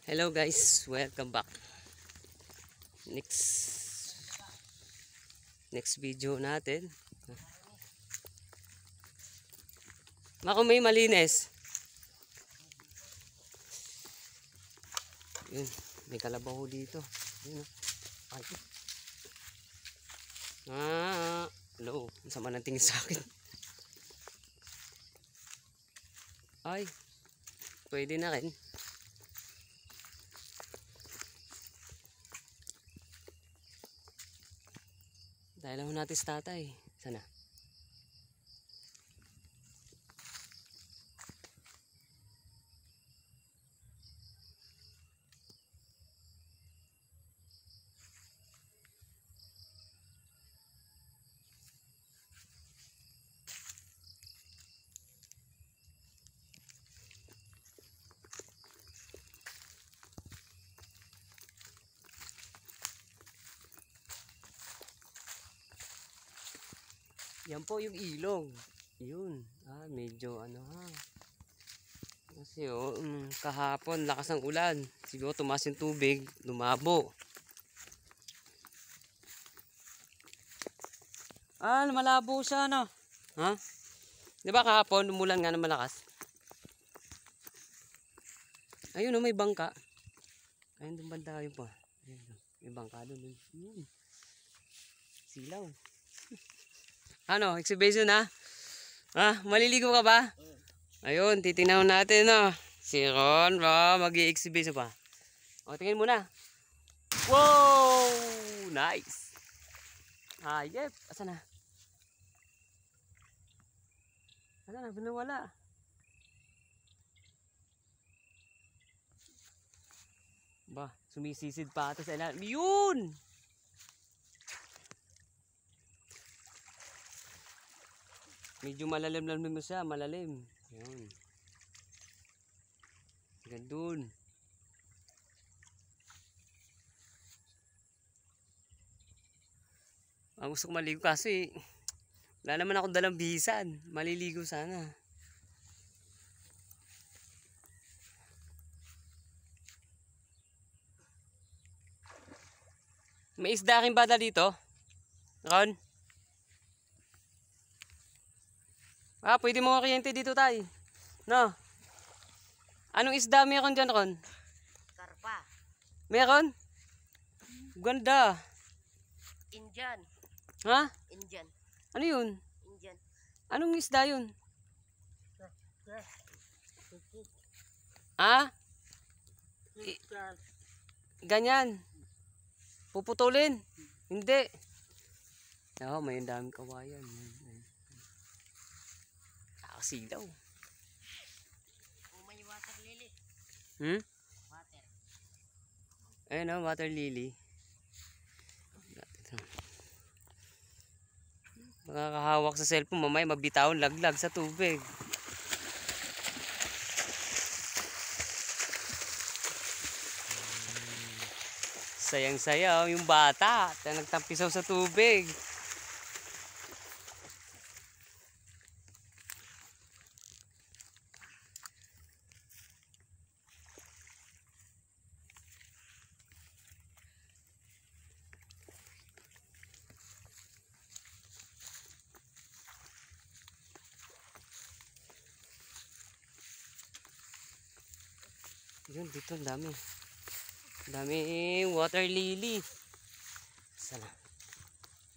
Hello guys, welcome back. Next video natin. Mako may malinis. Yun, may kalabaw dito. Yun, ay. Hello, ang sama ng tingin sa akin. Ay, pwede na rin. Dahil lang natin sa tatay. Sana. Yan po yung ilog. Yun. Medyo ano ha. Kasi kahapon lakas ng ulan. Siguro tumaas yung tubig, lumabo. Malabo siya no. Ha? Di ba kahapon umulan nga na malakas? Ayun may bangka. Ayun doon banda yun po. Ayun, may bangka doon. Yun. Silaw. Ano, exhibition na? Maliligo ka ba? Ayun, titingnan natin si Ron, mag-i-exhibition pa. Tingin muna. Wow! Nice! Yep. Asa na? Asa na? Binawala. Ba, sumisisid pa ata sa ilalim. Yun! Medyo malalim-lalim mo siya, malalim. Ayun. Gandun. Ang gusto ko maligo kasi wala naman akong dalang bihisan. Maliligo sana. May isda rin bada dito? Ron? Pwede mo kuryente dito tayo. No? Anong isda meron dyan, Ron? Karpa. Meron? Ganda. Indian. Ha? Indian. Ano yun? Indian. Anong isda yun? Ganyan. Puputulin. Hindi. May daming kawayan. Silaw. May water lily. Water. Ayun water lily. Makakahawak sa cellphone, mamaya mabitawon laglag sa tubig. Sayang-sayaw yung bata. Nagtampisaw sa tubig. Yun, dito ang dami. Dami water lily. Sana.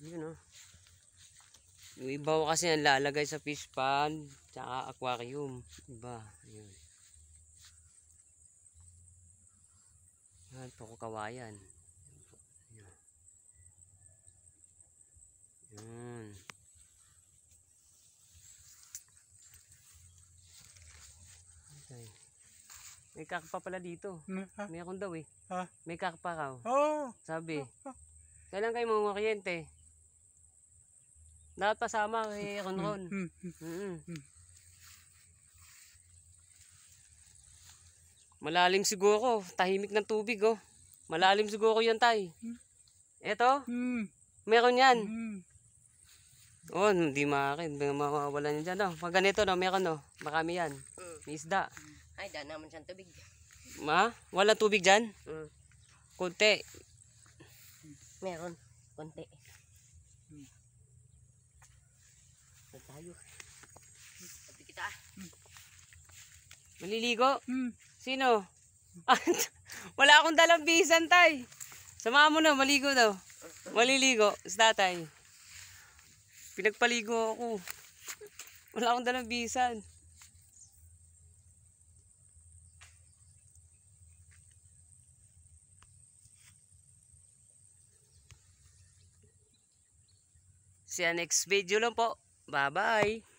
Yun Yung iba kasi ang lalagay sa fish pond tsaka aquarium. Iba. Yun. Yan po kawayan. Yun. Okay. May kakpa pala dito. Meron daw eh. May kakpa ka. Sabi. Kailan kayo mga kuryente? Dapat pasama kay Ron. Malalim siguro. Tahimik ng tubig Malalim siguro yan tay. Eto? Meron yan. Hindi maakin. Mawawala niya dyan Pag ganito meron Marami yan. May isda. Ay, daan naman siyang tubig. Wala tubig dyan? Mm. Kunti. Meron. Konti. Saan tayo? Sabi kita. Maliligo? Sino? Wala akong dalang bisan, tay. Samahan mo na, maligo daw. Maliligo, sa tatay. Pinagpaligo ako. Wala akong dalang bisan. See you next video lang po. Bye-bye.